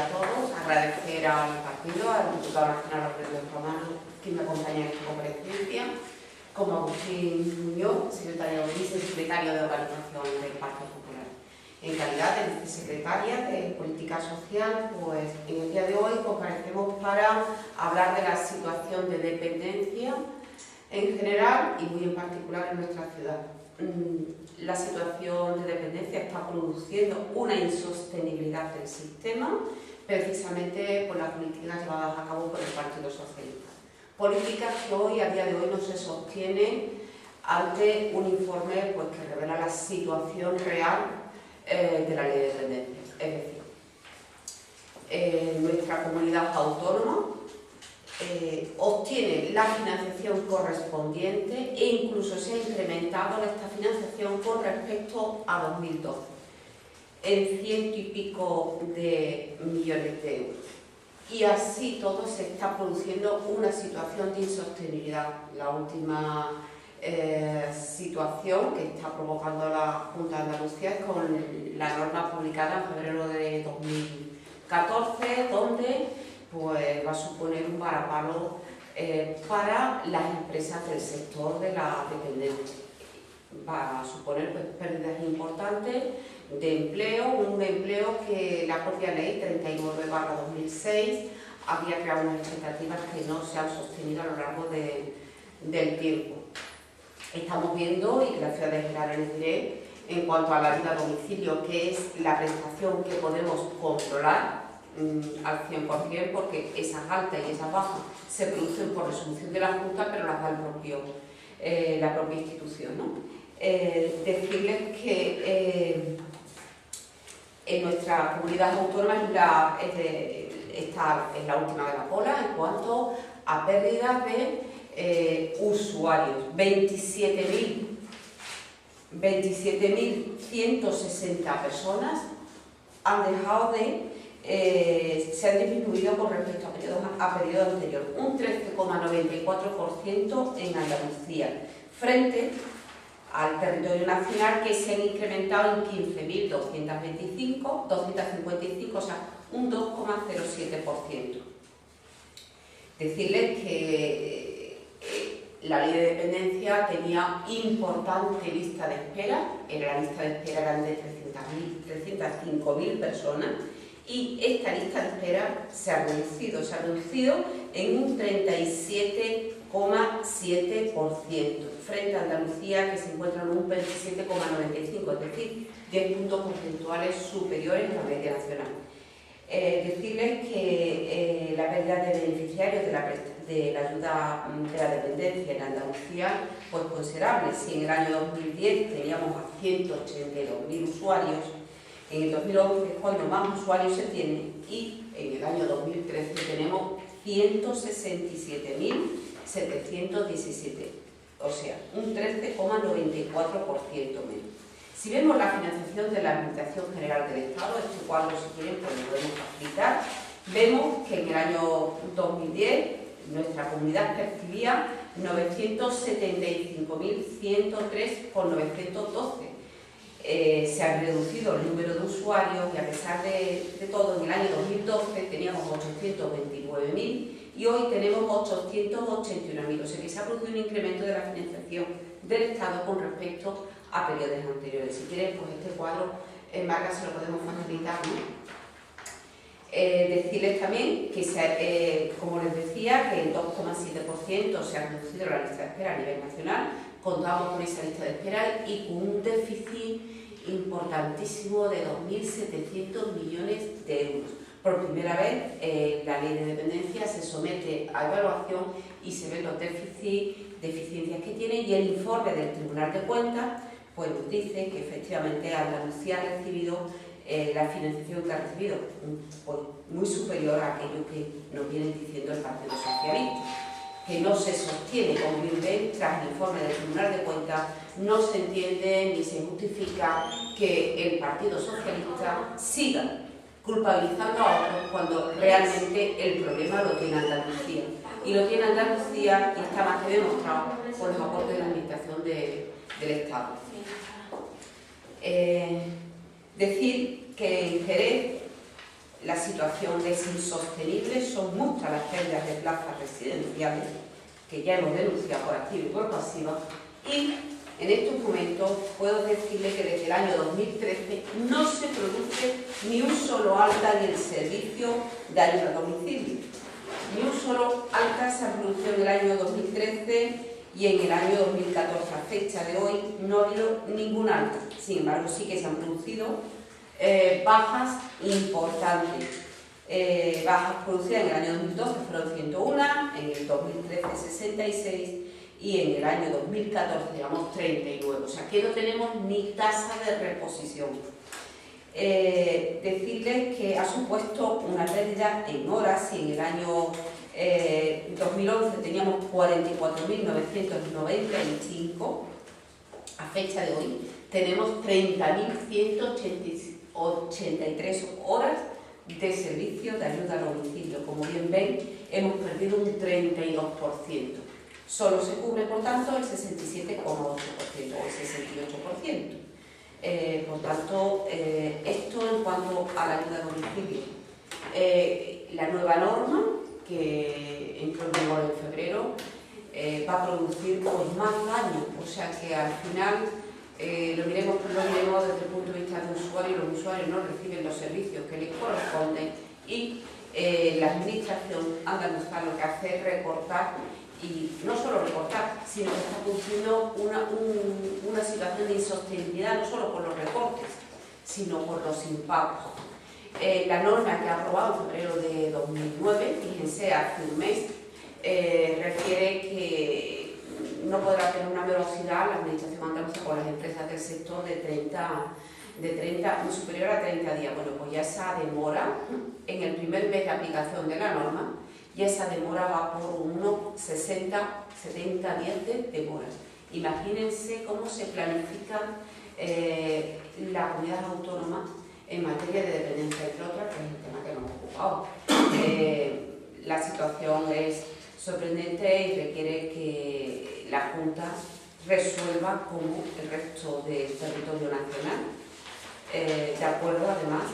a todos. Agradecer al partido, al Diputado Nacional Alfredo Romano, que me acompaña en esta conferencia, como Agustín Muñoz, vicesecretario de Organización del Partido Popular. En calidad de vicesecretaria de Política Social, pues en el día de hoy comparecemos para hablar de la situación de dependencia en general y muy en particular en nuestra ciudad. La situación de dependencia está produciendo una insostenibilidad del sistema, precisamente por las políticas llevadas a cabo por el Partido Socialista. Políticas que hoy, a día de hoy, no se sostienen ante un informe pues, que revela la situación real de la ley de dependencia. Es decir, nuestra comunidad autónoma obtiene la financiación correspondiente e incluso se ha incrementado esta financiación con respecto a 2012 en 100 y pico de millones de euros. Y así todo se está produciendo una situación de insostenibilidad. La última situación que está provocando la Junta de Andalucía es con la norma publicada en febrero de 2014, donde pues, va a suponer un varapalo para las empresas del sector de la dependencia. Va a suponer pues, pérdidas importantes de empleo, un empleo que la propia ley 39/2006 había creado unas expectativas que no se han sostenido a lo largo del tiempo. Estamos viendo, y gracias a Gerardo les diré, en cuanto a la ayuda a domicilio, que es la prestación que podemos controlar al 100%, porque esas altas y esas bajas se producen por resolución de la Junta, pero las da la propia institución, ¿no? Decirles que en nuestra comunidad autónoma está en la última de la cola en cuanto a pérdidas de usuarios. 27.160 personas han dejado se han disminuido con respecto a periodo anterior, un 13,94% en Andalucía, frente al territorio nacional, que se han incrementado en 15.255, o sea, un 2,07%. Decirles que la ley de dependencia tenía importante lista de espera, la lista de espera eran de 305.000 personas, y esta lista de espera se ha reducido en un 37,7%, frente a Andalucía, que se encuentra en un 27,95%, es decir, 10 puntos porcentuales superiores a la media nacional. Decirles que la pérdida de beneficiarios de la ayuda de la dependencia en Andalucía pues considerable. Si en el año 2010 teníamos a 182.000 usuarios, en el 2011 es cuando más usuarios se tienen, y en el año 2013 tenemos 167.717, o sea, un 13,94% menos. Si vemos la financiación de la Administración General del Estado, este cuadro, si quieren, pues lo podemos facilitar, vemos que en el año 2010 nuestra comunidad percibía 975.103,912. Se ha reducido el número de usuarios y, a pesar de todo, en el año 2012 teníamos 829.000 y hoy tenemos 881.000, o sea que se ha producido un incremento de la financiación del Estado con respecto a periodos anteriores. Si quieren, pues este cuadro en Marga se lo podemos facilitar, ¿no? Decirles también que, como les decía, que el 2,7% se ha reducido la lista de espera a nivel nacional. Contamos con esa lista de espera y con un déficit importantísimo de 2.700 millones de euros. Por primera vez, la ley de dependencia se somete a evaluación y se ven los deficiencias que tiene, y el informe del Tribunal de Cuentas pues, nos dice que efectivamente Andalucía ha recibido la financiación que ha recibido pues, muy superior a aquello que nos viene diciendo el Partido Socialista, que no se sostiene, como bien ven, tras el informe del Tribunal de Cuentas, no se entiende ni se justifica que el Partido Socialista siga culpabilizando a otros cuando realmente el problema lo tiene Andalucía. Y lo tiene Andalucía y está más que demostrado por los aportes de la Administración del Estado. Decir que en Jerez la situación es insostenible, son muchas las pérdidas de plazas residenciales que ya hemos denunciado por activa y por pasiva, y en estos momentos puedo decirle que desde el año 2013 no se produce ni un solo alta en el servicio de ayuda a domicilio. Ni un solo alta se ha producido en el año 2013 y en el año 2014, a fecha de hoy, no ha habido ningún alta. Sin embargo, sí que se han producido bajas importantes. Bajas producidas en el año 2012 fueron 101, en el 2013 66 y en el año 2014 llevamos 39. O sea que no tenemos ni tasa de reposición. Decirles que ha supuesto una pérdida en horas y en el año 2011 teníamos 44.995, a fecha de hoy tenemos 30.183 horas de servicio de ayuda a domicilio. Como bien ven, hemos perdido un 32%. Solo se cubre, por tanto, el 67,8% o el 68%. Por tanto, esto en cuanto a la ayuda a domicilio. La nueva norma, que entró en vigor en febrero, va a producir pues, más daño. O sea que al final lo miremos desde el punto de vista del usuario. Los usuarios no reciben los servicios que les corresponden y la administración andaluza lo que hace es recortar. Y no solo recortar, sino que está produciendo una situación de insostenibilidad, no solo por los recortes, sino por los impagos. La norma que ha aprobado en febrero de 2009, fíjense, hace un mes, refiere que no podrá tener una velocidad la administración andaluza con las empresas del sector superior a 30 días. Bueno, pues ya esa demora en el primer mes de aplicación de la norma, y esa demora va por unos 60, 70 días de demora. Imagínense cómo se planifica la comunidad autónoma en materia de dependencia, entre otras, que es el tema que nos ha ocupado. La situación es sorprendente y requiere que la Junta resuelva como el resto del territorio nacional, de acuerdo además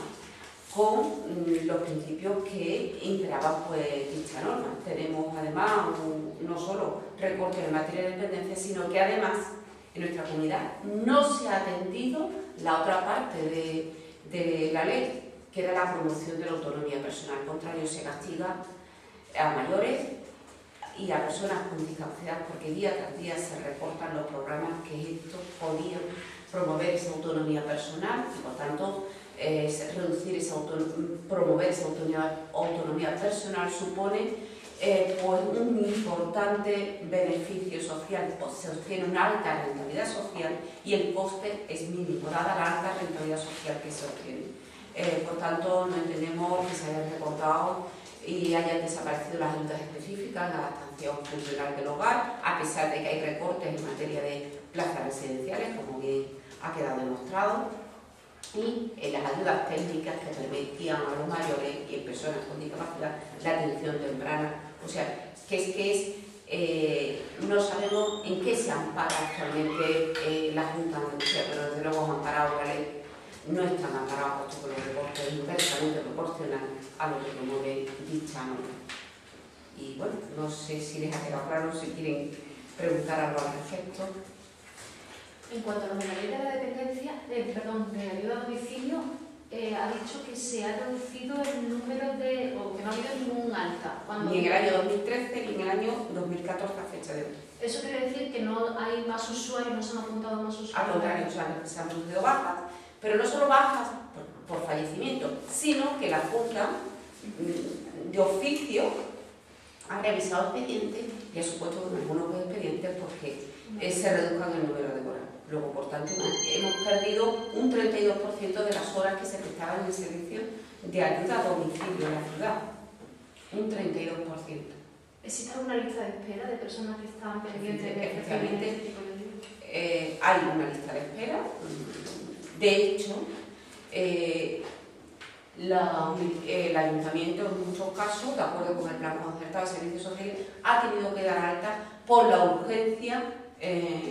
con los principios que integraban pues, dicha norma. Tenemos además no solo recortes en materia de dependencia, sino que además en nuestra comunidad no se ha atendido la otra parte de la ley, que era la promoción de la autonomía personal. Al contrario, se castiga a mayores y a personas con discapacidad porque día tras día se recortan los programas que estos podían promover esa autonomía personal y por tanto promover esa autonomía personal supone pues un importante beneficio social, se obtiene una alta rentabilidad social y el coste es mínimo, dada la alta rentabilidad social que se obtiene. Por tanto, no entendemos que se hayan recortado y hayan desaparecido las ayudas específicas, la adaptación funcional del hogar, a pesar de que hay recortes en materia de plazas residenciales, como bien ha quedado demostrado, y en las ayudas técnicas que permitían a los mayores y en personas con discapacidad la atención temprana. O sea, no sabemos en qué se ampara actualmente la Junta de Andalucía, pero desde luego han amparado la ley. No están amparados puesto que los recortes inversamente proporcionales a lo que promueve dicha norma. Y bueno, no sé si les ha quedado claro, si quieren preguntar algo al respecto. En cuanto a la modalidad de la dependencia, de ayuda a domicilio, ha dicho que se ha reducido el número de, o que no ha habido ningún alta. Ni en el año 2013 ni en el año 2014 a fecha de hoy. ¿Eso quiere decir que no hay más usuarios, no se han apuntado más usuarios? Al contrario, se han producido bajas, pero no solo bajas por fallecimiento, sino que la Junta de oficio ha revisado expedientes y ha supuesto en algunos expedientes porque se reduzcan el número de horas. Luego, por tanto, hemos perdido un 32% de las horas que se prestaban en el servicio de ayuda a domicilio en la ciudad. Un 32%. ¿Existe alguna lista de espera de personas que están pendientes de Efectivamente, este tipo de ayuda? Hay una lista de espera. De hecho, el ayuntamiento, en muchos casos, de acuerdo con el plan concertado de servicios sociales, ha tenido que dar alta por la urgencia,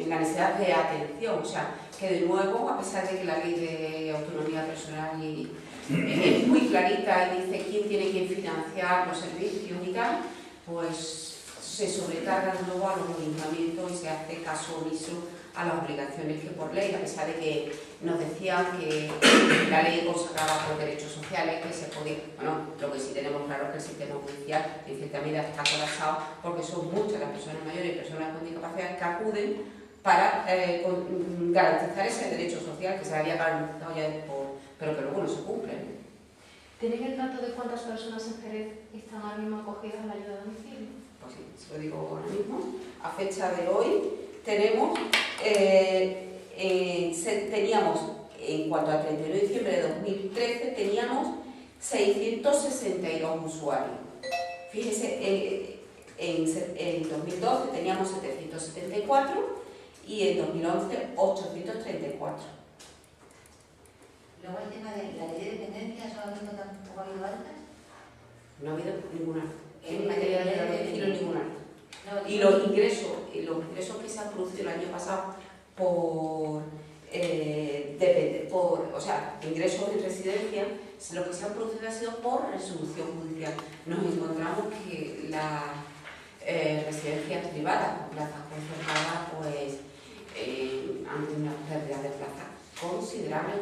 la necesidad de atención. O sea, que de nuevo, a pesar de que la ley de autonomía personal es muy clarita y dice quién tiene que financiar los servicios y tal, pues se sobrecarga de nuevo a los ayuntamientos y se hace caso omiso a las obligaciones que por ley, a pesar de que nos decían que la ley consagraba por derechos sociales, que se podía, bueno, lo que sí tenemos claro es que el sistema judicial en cierta medida está colapsado porque son muchas las personas mayores y personas con discapacidad que acuden para garantizar ese derecho social que se había garantizado ya pero que luego no se cumple. ¿Tienen el dato de cuántas personas en Jerez están ahora mismo acogidas a la ayuda a domicilio? Pues sí, se lo digo ahora mismo. A fecha de hoy teníamos, en cuanto al 31 de diciembre de 2013, teníamos 662 usuarios. Fíjese, en 2012 teníamos 774 y en 2011 834. Luego el tema de la ley de dependencia, ¿tampoco ha habido altas? No ha habido ninguna. En materia de domicilio ninguna. No, Y los ingresos que se han producido el año pasado o sea, ingresos en residencia, lo que se han producido ha sido por resolución judicial. Nos encontramos que las residencias privadas o plazas concertadas pues han tenido una pérdida de plazas considerable.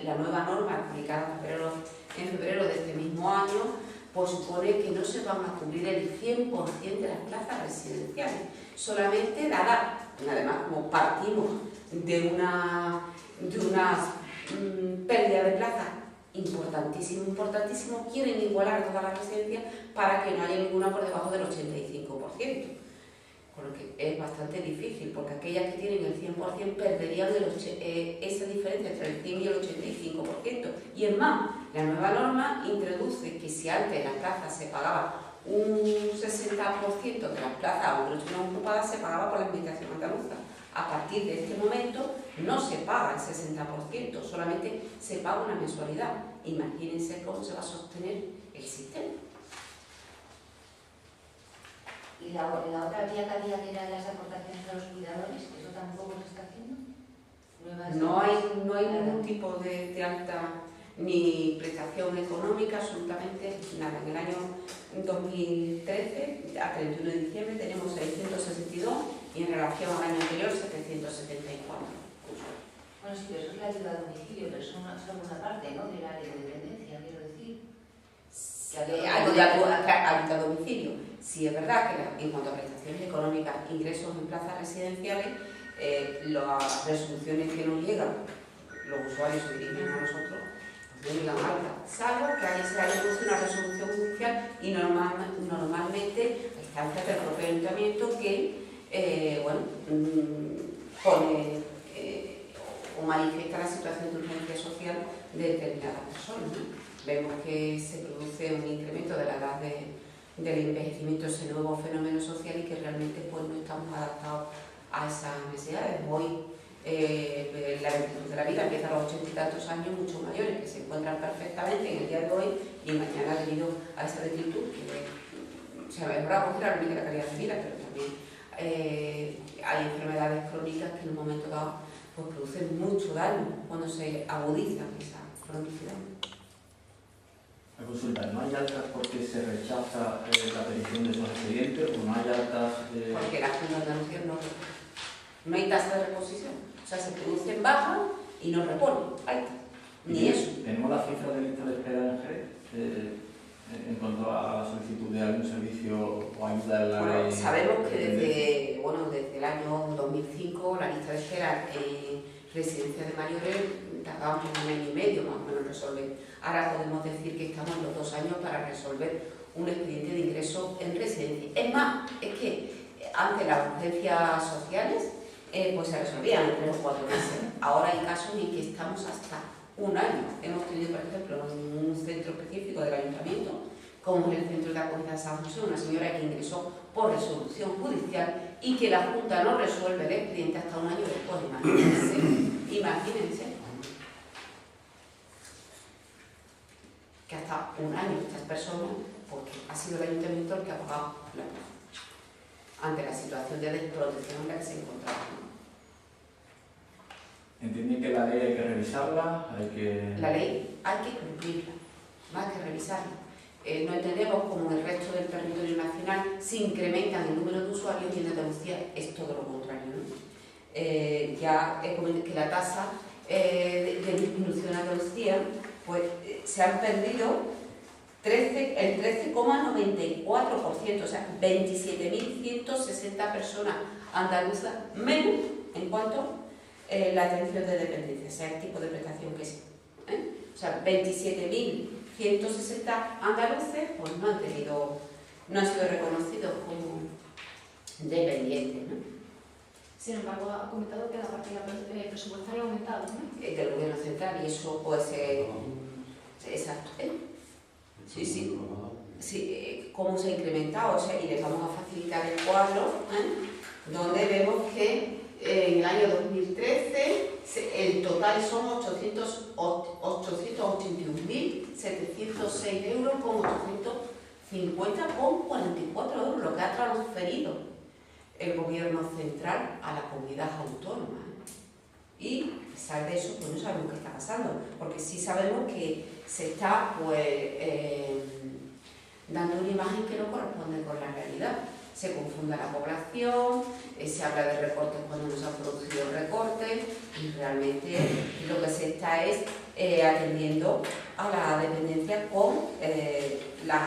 La nueva norma aplicada en febrero de este mismo año pues supone que no se van a cubrir el 100% de las plazas residenciales, solamente dada, además como partimos de una pérdida de plazas importantísimo, quieren igualar todas las residencias para que no haya ninguna por debajo del 85%. Con lo que es bastante difícil, porque aquellas que tienen el 100% perderían esa diferencia entre el 100 y el 85%. Y es más, la nueva norma introduce que si antes en las plazas se pagaba un 60% de las plazas, aunque no estuvieran ocupadas, se pagaba por la administración andaluza. A partir de este momento no se paga el 60%, solamente se paga una mensualidad. Imagínense cómo se va a sostener el sistema. Y la otra vía que había, que eran las aportaciones a los cuidadores, ¿eso tampoco se está haciendo? No hay ningún tipo de alta ni prestación económica, absolutamente nada. En el año 2013, a 31 de diciembre, tenemos 662 y en relación al año anterior 774. Bueno, sí, pero eso es la ayuda a domicilio, pero eso es una parte, ¿no?, de la ley de dependencia, quiero decir. Ayuda a domicilio. Sí, es verdad que en cuanto a prestaciones económicas, ingresos en plazas residenciales, las resoluciones que nos llegan, los usuarios se dirigen a nosotros, no llegan altas, salvo que se haya producido una resolución judicial y normalmente a instancias del propio ayuntamiento que pone o manifiesta la situación de urgencia social de determinadas personas, ¿no? Vemos que se produce un incremento de la edad del envejecimiento, ese nuevo fenómeno social, y que realmente pues, no estamos adaptados a esas necesidades. Hoy la virtud de la vida empieza a los 80 y tantos años, mucho mayores, que se encuentran perfectamente en el día de hoy y mañana, debido a esa declitud, que se mejora considerablemente la calidad de vida, pero también hay enfermedades crónicas que en un momento dado pues, producen mucho daño cuando se agudizan esa cronicidad. La consulta, ¿no hay altas porque se rechaza la petición de esos expedientes o no hay altas? Porque la Junta de Andalucía no hay tasa de reposición. O sea, se producen bajas y no reponen altas. Ni eso. ¿Tenemos la cifra de lista de espera en Jerez en cuanto a la solicitud de algún servicio o ayuda de la ley? Sabemos que desde el año 2005 la lista de espera en residencias de mayores tardábamos un año y medio más o menos en resolver. Ahora podemos decir que estamos en los 2 años para resolver un expediente de ingreso en residencia. Es más, es que antes las urgencias sociales pues se resolvían en 3 o 4 meses. Ahora hay casos en que estamos hasta 1 año. Hemos tenido, por ejemplo, en un centro específico del ayuntamiento, como es el centro de acogida de San José, una señora que ingresó por resolución judicial y que la Junta no resuelve el expediente hasta 1 año después. Imagínense. Que hasta 1 año estas personas, porque ha sido el ayuntamiento el que ha pagado la plaza, ante la situación de desprotección en la que se encontraba, ¿no? ¿Entienden que la ley hay que revisarla? La ley hay que cumplirla, más que revisarla. No entendemos como en el resto del territorio nacional se incrementan el número de usuarios y en Andalucía es todo lo contrario, ¿no? Ya es como que la tasa de disminución en Andalucía, pues se han perdido el 13,94%, o sea, 27.160 personas andaluzas menos en cuanto a la atención de dependencia, sea el tipo de prestación que sea. O sea, 27.160 andaluces pues no han sido reconocidos como dependientes, ¿no? Sin embargo, ha comentado que la partida presupuestaria ha aumentado, ¿no? Del gobierno central, y eso puede ser exacto, ¿eh? Sí. Sí, cómo se ha incrementado, o sea, y les vamos a facilitar el cuadro, donde vemos que en el año 2013 el total son 881.706 euros con 850,44 euros, lo que ha transferido el gobierno central a la comunidad autónoma. Y a pesar de eso, pues no sabemos qué está pasando, porque sí sabemos que se está dando una imagen que no corresponde con la realidad. Se confunde a la población, se habla de recortes cuando no se han producido recortes, y realmente lo que se está es atendiendo a la dependencia con las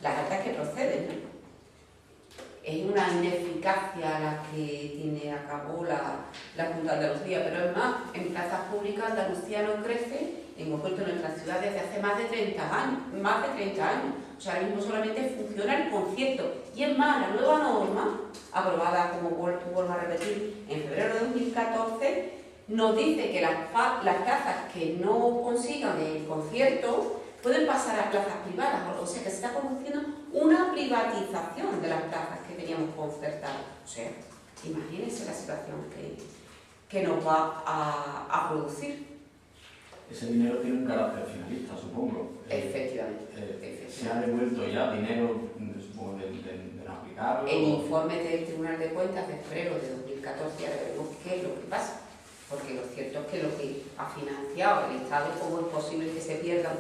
altas que proceden, ¿no? Es una ineficacia la que tiene a cabo la Junta de Andalucía, pero es más, en plazas públicas Andalucía no crece, en concreto en nuestras ciudades, desde hace más de 30 años. O sea, ahora mismo solamente funciona el concierto. Y es más, la nueva norma, aprobada, como vuelvo a repetir, en febrero de 2014, nos dice que las plazas que no consigan el concierto pueden pasar a plazas privadas, o sea que se está produciendo una privatización de las plazas que teníamos concertadas. O sea, imagínense la situación que nos va a producir. Ese dinero tiene un carácter finalista, supongo. Efectivamente. ¿Se ha devuelto ya dinero, supongo, de no aplicarlo? El informe del Tribunal de Cuentas de febrero de 2014, ya veremos qué es lo que pasa. Porque lo cierto es que lo que ha financiado el Estado, ¿cómo es posible que se pierdan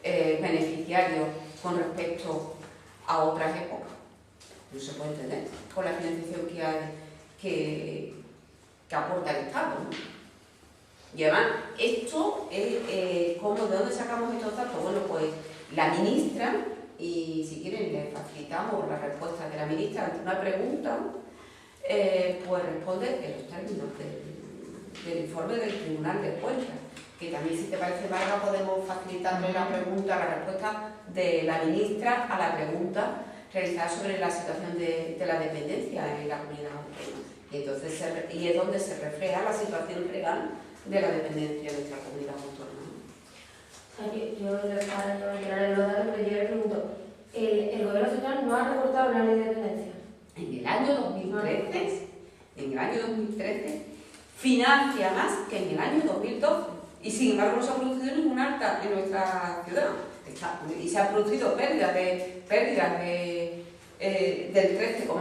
beneficiarios con respecto a otras épocas? No se puede entender con la financiación que aporta el Estado, ¿no? Y además, esto es ¿de dónde sacamos estos datos? Bueno, pues la ministra, y si quieren le facilitamos la respuesta de la ministra ante una pregunta, pues responde en los términos del informe del Tribunal de Cuentas, que también, si te parece, Marga, podemos facilitarle la respuesta de la ministra a la pregunta realizada sobre la situación de la dependencia en la comunidad autónoma. Y entonces y es donde se refleja la situación real de la dependencia de nuestra comunidad autónoma. Yo para no entrar en los datos, pero yo le pregunto, ¿el gobierno central no ha recortado la ley de dependencia? En el año 2013 financia más que en el año 2012, y sin embargo no se ha producido ningún alta en nuestra ciudad. Y se han producido pérdidas del 13,94 en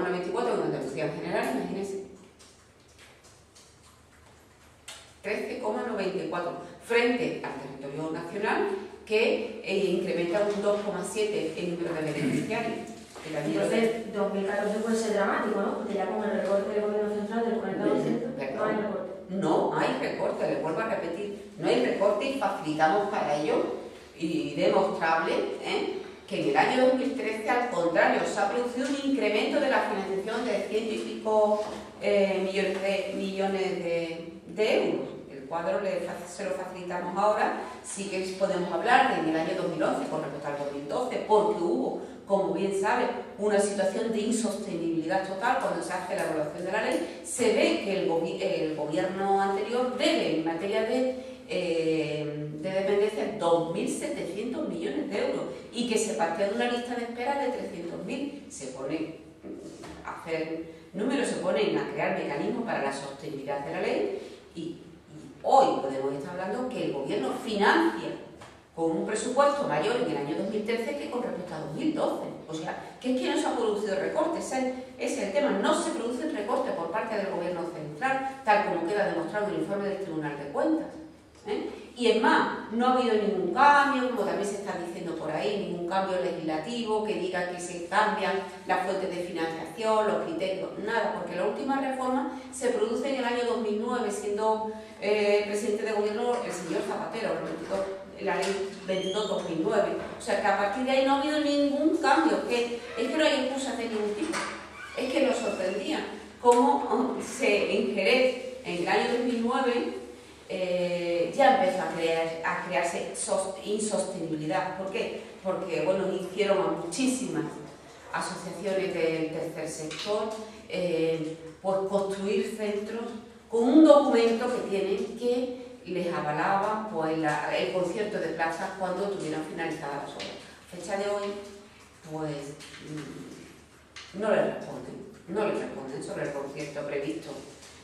Andalucía en general, imagínense. 13,94 frente al territorio nacional, que incrementa un 2,7 el número de beneficiarios. Entonces, 2014 puede ser dramático, ¿no? Porque ya con el recorte del gobierno central del 40% no hay recorte. No hay recorte, les vuelvo a repetir, no hay recorte, y facilitamos para ello, y demostrable, que en el año 2013, al contrario, se ha producido un incremento de la financiación de 100 y pico millones de euros. El cuadro se lo facilitamos ahora. Sí que podemos hablar de en el año 2011 con respecto al 2012, porque hubo, como bien sabe, una situación de insostenibilidad total cuando se hace la evaluación de la ley. Se ve que el gobierno anterior debe, en materia de dependencia, 2.700 millones de euros, y que se partía de una lista de espera de 300.000. Se pone a hacer números, se ponen a crear mecanismos para la sostenibilidad de la ley, y hoy podemos estar hablando que el gobierno financia con un presupuesto mayor en el año 2013 que con respecto a 2012. O sea, que es que no se ha producido recortes, ese es el tema, no se produce recorte por parte del Gobierno central, tal como queda demostrado en el informe del Tribunal de Cuentas. Y es más, no ha habido ningún cambio, como también se está diciendo por ahí, ningún cambio legislativo que diga que se cambian las fuentes de financiación, los criterios, nada, porque la última reforma se produce en el año 2009, siendo presidente de gobierno el señor Zapatero, la ley 22/2009. O sea que a partir de ahí no ha habido ningún cambio, que es que no hay excusas de ningún tipo. Es que nos sorprendía cómo en Jerez, en el año 2009, ya empezó a crearse insostenibilidad. ¿Por qué? Porque bueno, hicieron a muchísimas asociaciones del tercer sector por construir centros con un documento que tienen que les avalaba pues, el concierto de plazas cuando tuvieran finalizadas las obras. A fecha de hoy, pues no les responden sobre el concierto previsto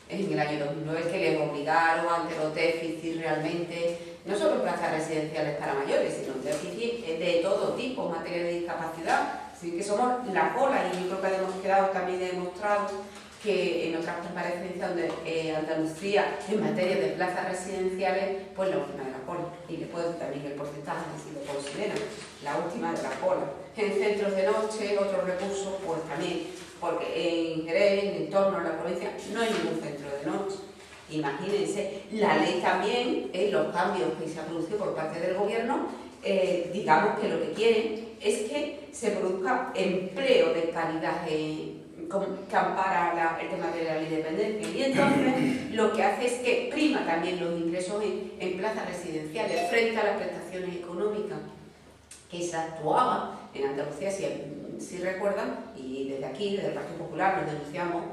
en el año 2009, que les obligaron ante los déficits realmente, no solo plazas residenciales para mayores, sino déficits de todo tipo, en materia de discapacidad. Así que somos la cola, y yo creo que hemos quedado también demostrado que en otras comparecencias donde Andalucía, en materia de plazas residenciales, pues la última de la cola. Y le puedo decir también el porcentaje, si lo consideran, la última de la cola. En centros de noche, otros recursos, pues también, porque en Jerez, en el entorno de la provincia, no hay ningún centro de noche. Imagínense, la ley también, los cambios que se han producido por parte del gobierno, digamos que lo que quieren es que se produzca empleo de calidad que ampara el tema de la ley de dependencia. Y entonces lo que hace es que prima también los ingresos en plazas residenciales frente a las prestaciones económicas que se actuaba en Andalucía, si recuerdan, y desde aquí, desde el Partido Popular, nos denunciamos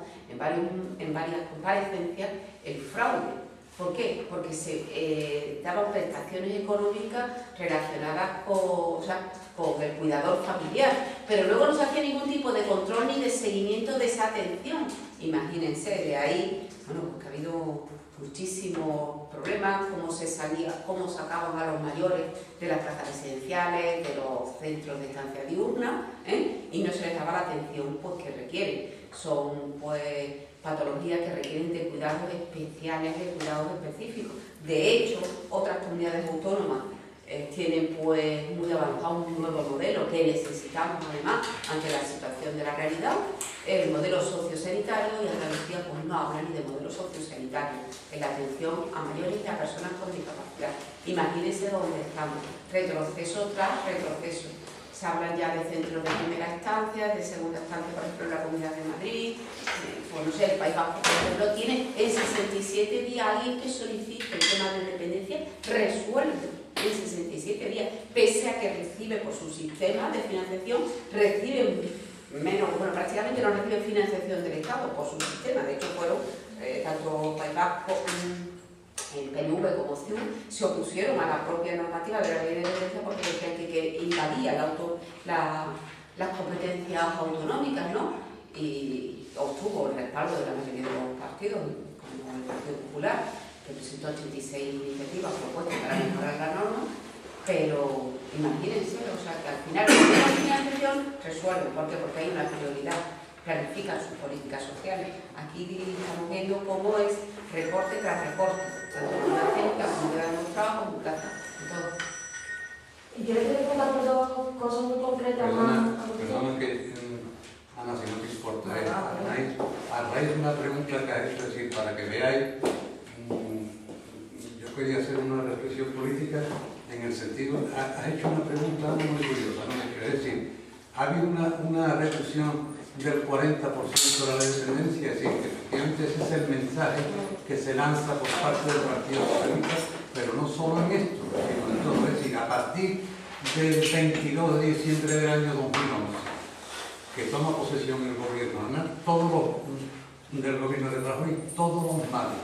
en varias comparecencias el fraude. ¿Por qué? Porque se daban prestaciones económicas relacionadas con el cuidador familiar, pero luego no se hacía ningún tipo de control ni de seguimiento de esa atención. Imagínense, de ahí, bueno, pues que ha habido muchísimos problemas, cómo sacaban a los mayores de las plazas residenciales, de los centros de estancia diurna, y no se les daba la atención pues, que requieren. Son pues patologías que requieren de cuidados especiales, de cuidados específicos. De hecho, otras comunidades autónomas tienen pues muy avanzado un nuevo modelo que necesitamos además ante la situación de la realidad, el modelo sociosanitario, y Andalucía pues no habla ni de modelo sociosanitario en la atención a mayores y a personas con discapacidad. Imagínense dónde estamos, retroceso tras retroceso. Se hablan ya de centros de primera instancia, de segunda instancia, por ejemplo, en la Comunidad de Madrid, pues no sé, el País Vasco, por ejemplo, tiene en 67 días alguien que solicite el tema de dependencia, resuelve en 67 días, pese a que recibe por su sistema de financiación, recibe menos, bueno, prácticamente no recibe financiación del Estado por su sistema. De hecho, fueron tanto País Vasco, el PNV como CIU, se opusieron a la propia normativa de la ley de dependencia porque decían que invadía las competencias autonómicas, ¿no? Y obtuvo el respaldo de la mayoría de los partidos, como el Partido Popular, que presentó 86 iniciativas propuestas para mejorar la norma, pero imagínense, o sea, que al final la financiación resuelve. ¿Por qué? Porque hay una prioridad, planifican sus políticas sociales. Aquí estamos viendo cómo es recorte tras recorte, tanto en la técnica como en el trabajo, como en plata, en todo. Y yo le quiero preguntar por dos cosas muy concretas más. Perdona que, Ana, si no te importa, a raíz de una pregunta que ha hecho, es decir, para que veáis, yo quería hacer una reflexión política en el sentido, ha hecho una pregunta muy curiosa, ¿no? Es decir, ha habido una reducción del 40% de la dependencia, es decir, que efectivamente ese es el mensaje que se lanza por parte del Partido Socialista, pero no solo en esto, sino en todo. Es decir, a partir del 22 de diciembre del año 2011, que toma posesión el gobierno, todos los del gobierno de Rajoy, todos los males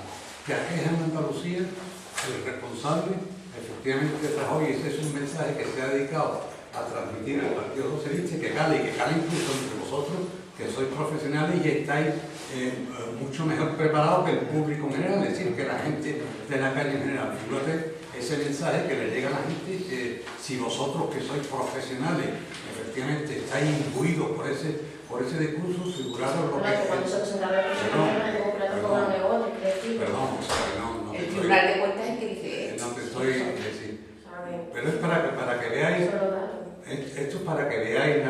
que aquejan a Andalucía, el responsable, efectivamente, de Rajoy, ese es un mensaje que se ha dedicado a transmitir al Partido Socialista y que cale incluso entre vosotros, que sois profesionales y estáis mucho mejor preparados que el público en general, es decir, que la gente de la calle en general. Fíjate ese mensaje que le llega a la gente, que si vosotros que sois profesionales, efectivamente estáis imbuidos por ese discurso, figuraros lo que... Cuando se presentaba el Perdón, o sea, no El Tribunal de Cuentas es que dice... no te estoy... sí. Pero es para que veáis... Esto es para que veáis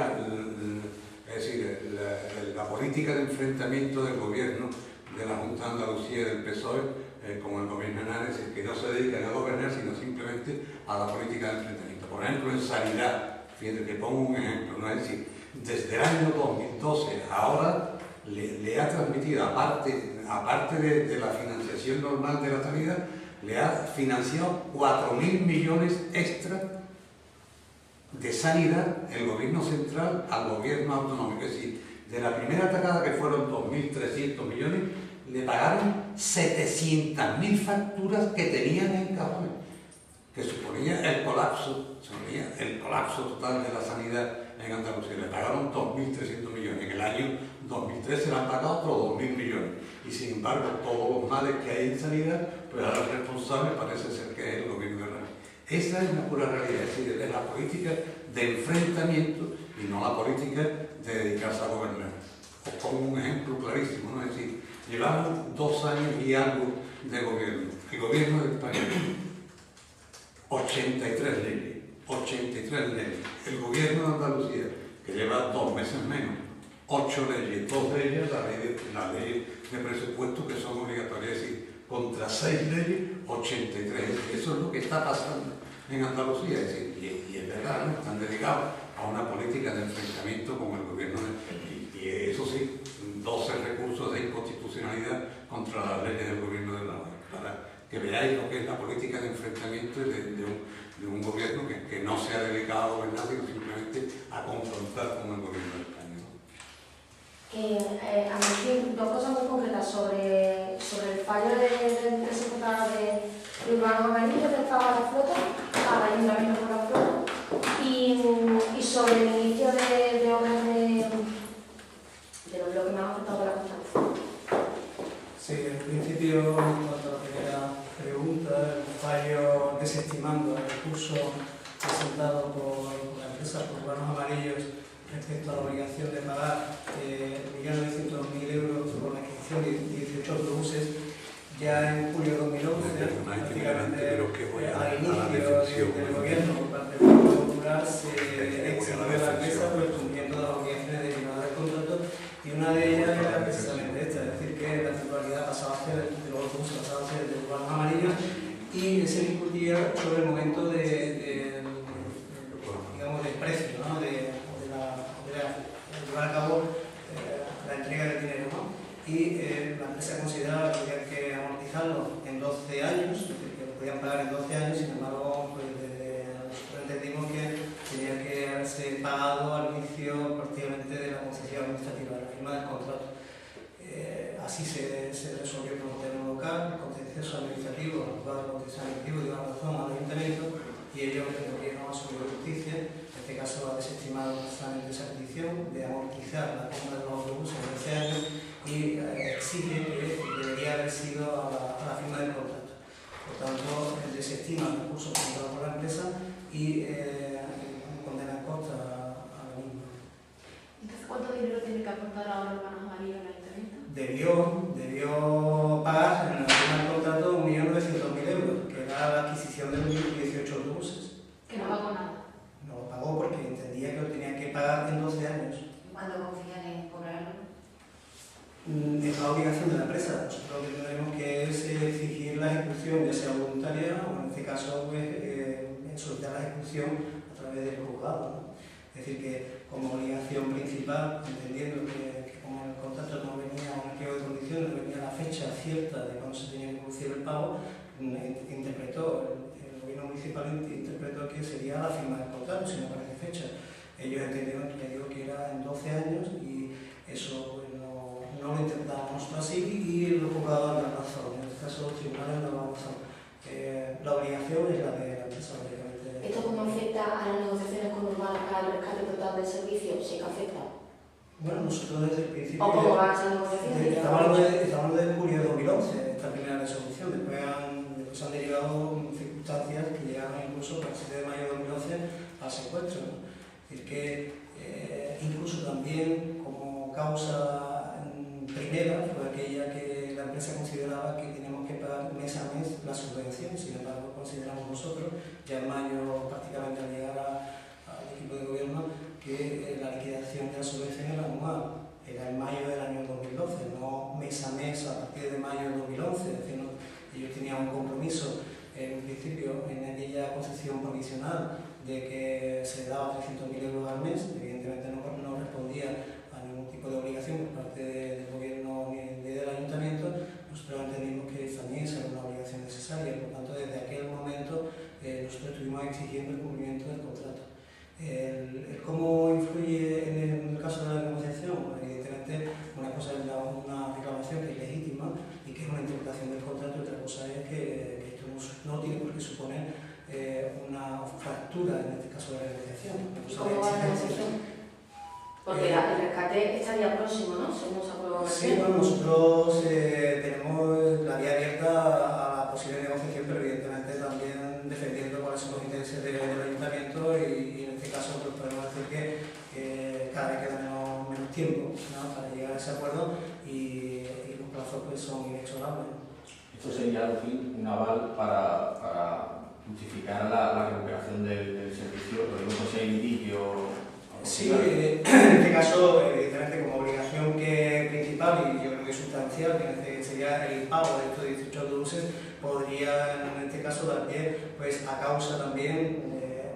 la política de enfrentamiento del gobierno de la Junta de Andalucía y del PSOE como el gobierno nacional, es decir, que no se dedican a gobernar, sino simplemente a la política de enfrentamiento. Por ejemplo, en sanidad, fíjate, te pongo un ejemplo, ¿no? Es decir, desde el año 2012 ahora le ha transmitido, aparte de la financiación normal de la sanidad, le ha financiado 4.000 millones extra de sanidad el gobierno central al gobierno autonómico. Es decir, de la primera tacada, que fueron 2.300 millones, le pagaron 700.000 facturas que tenían en cajones, que suponía el colapso total de la sanidad en Andalucía. Le pagaron 2.300 millones. En el año 2013 se le han pagado otros 2.000 millones. Y sin embargo, todos los males que hay en sanidad, pues ahora el responsable parece ser que es el gobierno de la Nación. Esa es una pura realidad, es decir, es la política de enfrentamiento y no la política de dedicarse a gobernar. Os pongo un ejemplo clarísimo, ¿no? Es decir, llevamos 2 años y algo de gobierno. El gobierno de España, 83 leyes. El gobierno de Andalucía, que lleva 2 meses menos, 8 leyes, 2 de ellas la ley de presupuesto, que son obligatorias. Es decir, contra 6 leyes, 83. Eso es lo que está pasando en Andalucía. Es decir, y es verdad, ¿no? Están dedicados a una política de enfrentamiento con el gobierno y eso sí, 12 recursos de inconstitucionalidad contra las leyes del gobierno de la Nación, para que veáis lo que es la política de enfrentamiento de un gobierno que no se ha dedicado a gobernar, sino simplemente a confrontar con el gobierno de España, ¿no? A mí, 2 cosas muy concretas sobre el fallo del presupuestario de Urbanos Amarillos del pago a la flota, al ayuntamiento por la flota, y sobre el inicio de obras de los bloques más afectados de la Constancia. Sí, en principio, en cuanto a la primera pregunta, el fallo desestimando el recurso presentado por la empresa por Urbanos Amarillos respecto a la obligación de pagar 1.900.000 euros por la adquisición de 18 autobuses, ya en julio de 2011, prácticamente al inicio del gobierno por parte del Partido Popular, se exigió a la empresa por el cumplimiento de las obligaciones derivadas del contrato, y una de ellas era precisamente esta, es decir, que la titularidad pasaba a ser de los autobuses, pasaba a ser de Urbanos Amarillos, y se discutía sobre el momento del precio, ¿no? de llevar a cabo la entrega del dinero, ¿no? Y la empresa consideraba que había que amortizarlo en 12 años, es decir, que lo podían pagar en 12 años, sin embargo, pues nosotros entendimos que tenía que haberse pagado al inicio prácticamente de la concesión administrativa, de la firma del contrato. Así se resolvió por un tema local, el contencioso administrativo, el juzgado de contencioso administrativo dio la razón al ayuntamiento y ellos recurrieron a su justicia. En este caso ha desestimado precisamente esa petición de amortizar la compra de los autobuses en 12 años y exige que debería haber sido a la firma del contrato. Por tanto, desestima el recurso presentado por la empresa y condena en costa a la misma. Entonces, ¿cuánto dinero tiene que aportar ahora Urbanos Amarillos al ayuntamiento? Debió pagar en la firma del contrato 1.900.000 euros, que era la adquisición de 18 autobuses. Que no pagó nada. No lo pagó porque entendía que lo tenía que pagar en 12 años. ¿Cuándo confían en cobrarlo? Es la obligación de la empresa. Nosotros lo que tendremos que es exigir la ejecución, ya sea voluntaria o en este caso pues, solicitar la ejecución a través del juzgado, ¿no? Es decir, que como obligación principal, entendiendo que como el contrato no venía a un pliego de condiciones, no venía la fecha cierta de cuándo se tenía que producir el pago, interpretó, el gobierno municipal interpretó que sería la firma del contrato, si no aparece fecha. Ellos entendieron que era en 12 años y eso pues, no lo interpretamos nosotros así y los juzgados han dado razón. En este caso los tribunales no dan razón. La obligación es la de la empresa, obviamente. ¿Esto cómo afecta a las negociaciones con Urbanos para el rescate total del servicio? ¿Sí que afecta? Bueno, nosotros desde el principio... ¿O cómo van a ser negociaciones? Estamos hablando de julio de 2011, esta primera resolución. Después se han derivado circunstancias que llegaron incluso para el 7 de mayo de 2011 al secuestro, ¿no? Es decir, que incluso también como causa primera fue aquella que la empresa consideraba que teníamos que pagar mes a mes la subvención. Sin embargo, consideramos nosotros, ya en mayo prácticamente al llegar al equipo de gobierno, que la liquidación de la subvención era anual. Era en mayo del año 2012, no mes a mes a partir de mayo del 2011. Es decir, no, ellos tenían un compromiso en un principio en aquella concesión provisional de que se daba 300.000 euros al mes. Evidentemente no respondía a ningún tipo de obligación por parte del gobierno ni del ayuntamiento. Nosotros entendimos que también era una obligación necesaria, por tanto desde aquel momento nosotros estuvimos exigiendo el cumplimiento del contrato. ¿Cómo influye en el caso de la negociación? Bueno, evidentemente una cosa es una reclamación que es legítima y que es una interpretación del contrato, y otra cosa es que esto no tiene por qué suponer una fractura, en este caso de la negociación. ¿Y cómo va la negociación? Porque el rescate estaría próximo, ¿no? Según se aprueba. Sí, bueno, nosotros tenemos la vía abierta a la posible negociación, pero evidentemente también defendiendo cuáles son los intereses del ayuntamiento, y en este caso pues podemos decir que cada vez queda menos tiempo, ¿no?, para llegar a ese acuerdo, y los plazos pues son inexorables. Esto sería, en fin, un aval para justificar la recuperación del servicio, pero no sea indicios. Sí, en este caso, evidentemente, como obligación principal y yo creo que sustancial, que sería el pago de estos 18 autobuses, podría en este caso dar pie pues, a causa también,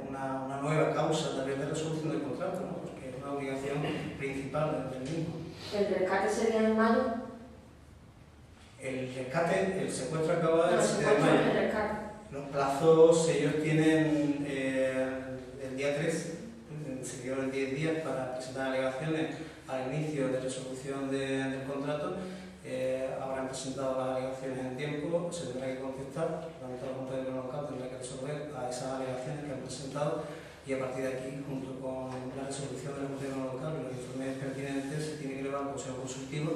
una nueva causa también de resolución del contrato, ¿no?, porque es una obligación principal del mismo. ¿El rescate sería en mayo? El rescate, el secuestro acaba el 7 de mayo. El rescate. Los plazos ellos tienen el día 3. Se dieron 10 días para presentar alegaciones al inicio de resolución del contrato. Habrán presentado las alegaciones en tiempo, se tendrá que contestar, la Junta de Gobierno local tendrá que resolver a esas alegaciones que han presentado, y a partir de aquí, junto con la resolución de la Junta de Gobierno local y los informes pertinentes, se tiene que elevar al Consejo Consultivo,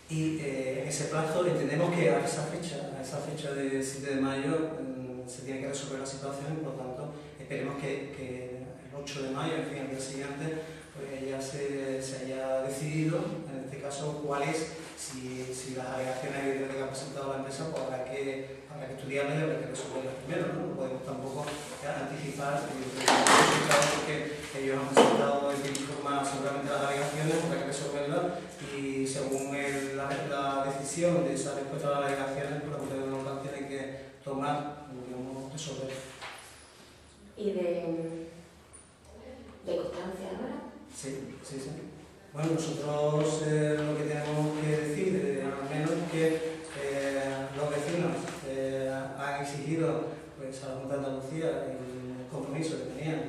y en ese plazo entendemos que a esa fecha del 7 de mayo se tiene que resolver la situación, y por tanto esperemos que 8 de mayo, en fin, al día siguiente, pues ya se haya decidido, en este caso, cuál es, si las alegaciones que ha presentado la empresa, pues habrá que estudiarlas y habrá que resolverlas primero, ¿no? No podemos tampoco anticipar, porque ellos han presentado en forma seguramente las alegaciones, habrá que resolverlas, y según la decisión de esa respuesta a las alegaciones, pues la Junta de Gobierno local tiene que tomar, digamos, resolver. ¿Y de constancia, no? Sí. Bueno, nosotros lo que tenemos que decir, al menos, es que los vecinos han exigido pues, a la Junta de Andalucía el compromiso que tenían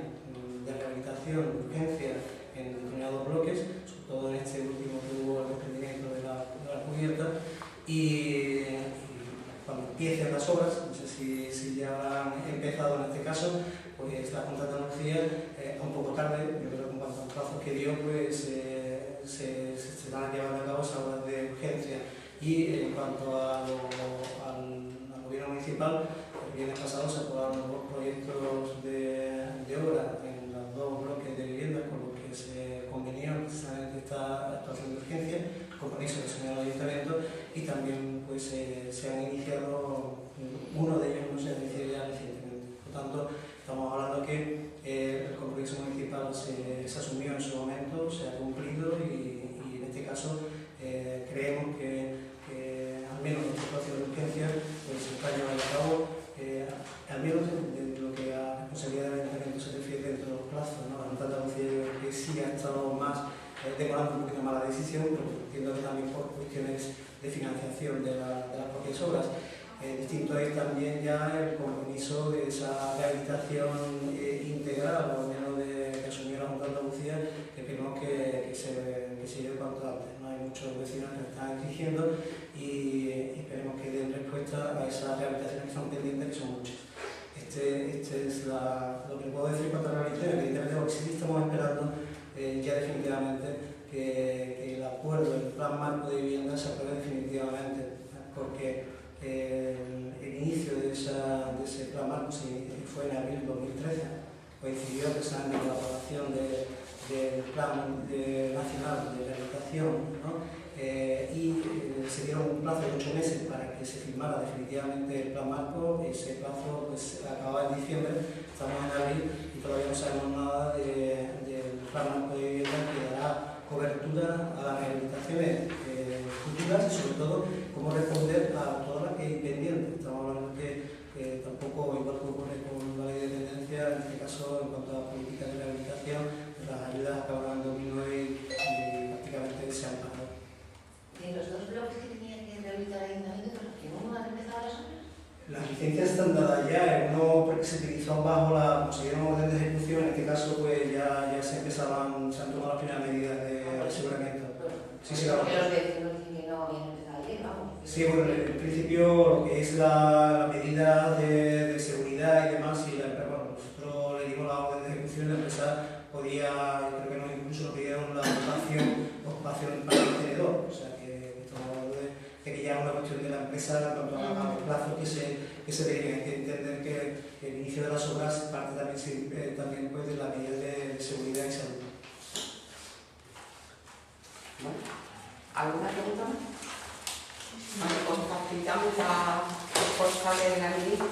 de rehabilitación, de urgencia en determinados bloques, sobre todo en este último que hubo el desprendimiento de la cubierta, y cuando empiecen las obras, no sé si ya han empezado en este caso, pues la Junta de Andalucía, un poco tarde, yo creo que en cuanto a los plazos que dio, pues se van llevando a cabo esas obras de urgencia. Y en cuanto al gobierno municipal, el viernes pasado se aprobaron dos proyectos de obra en los dos bloques de viviendas, con los que se convenió precisamente esta actuación de urgencia, compromiso que asumió el ayuntamiento, y también pues se han iniciado, uno de ellos no se ha iniciado ya recientemente. Por tanto, estamos hablando que el compromiso municipal se asumió en su momento, se ha cumplido, y en este caso creemos que al menos en esta situación de urgencia pues, se está llevando a cabo, al menos de lo que a responsabilidad del ayuntamiento se refiere dentro de los plazos, ¿no? La Junta de Andalucía que sí ha estado más demorando un poquito más la decisión, pero entiendo que también por cuestiones de financiación de las propias obras. Distinto es también ya el compromiso de esa rehabilitación integral, o al menos que asumió la Junta de Andalucía, que esperemos que se lleve cuanto antes. ¿No? Hay muchos vecinos que están exigiendo, y esperemos que den respuesta a esas rehabilitaciones que son pendientes, que son muchas. Este es lo que puedo decir cuanto a la rehabilitación. Evidentemente, porque sí estamos esperando ya definitivamente que el acuerdo, el plan marco de vivienda se apruebe definitivamente, porque el inicio de ese plan marco se coincidió precisamente con la aprobación del Plan Nacional de Rehabilitación, ¿no? Y se dieron un plazo de 8 meses para que se firmara definitivamente el Plan Marco. Ese plazo pues, acababa en diciembre, estamos en abril y todavía no sabemos nada del Plan Marco de Vivienda que dará cobertura a las rehabilitaciones futuras y sobre todo cómo responder a todas las que hay pendientes. Estamos hablando que tampoco, igual que ocurre con la ley de dependencia, en este caso en cuanto a la política de rehabilitación, las ayudas acabaron en 2009 y prácticamente se han pagado. ¿De los dos bloques que tenía que rehabilitar el ayuntamiento, que uno ha empezado las obras? Las licencias están dadas ya, uno porque se utilizó bajo la, como se dieron orden de ejecución, en este caso pues ya se empezaban, se han tomado las primeras medidas de aseguramiento. Sí, sí, porque los vecinos dicen que no habían empezado ayer, vamos. Sí, bueno, en principio lo que es la medida de seguridad y demás, y bueno, nosotros le dimos la orden de ejecución y la empresa podía, creo que no, incluso nos pidieron la ocupación para el tenedor, o sea que estamos hablando de que ya es una cuestión de la empresa en cuanto a los plazos que se deben. Hay que entender que el inicio de las obras parte también pues, de la medida de seguridad y salud. Bueno, ¿alguna pregunta más? Vale, pues facilitamos la respuesta de la ministra.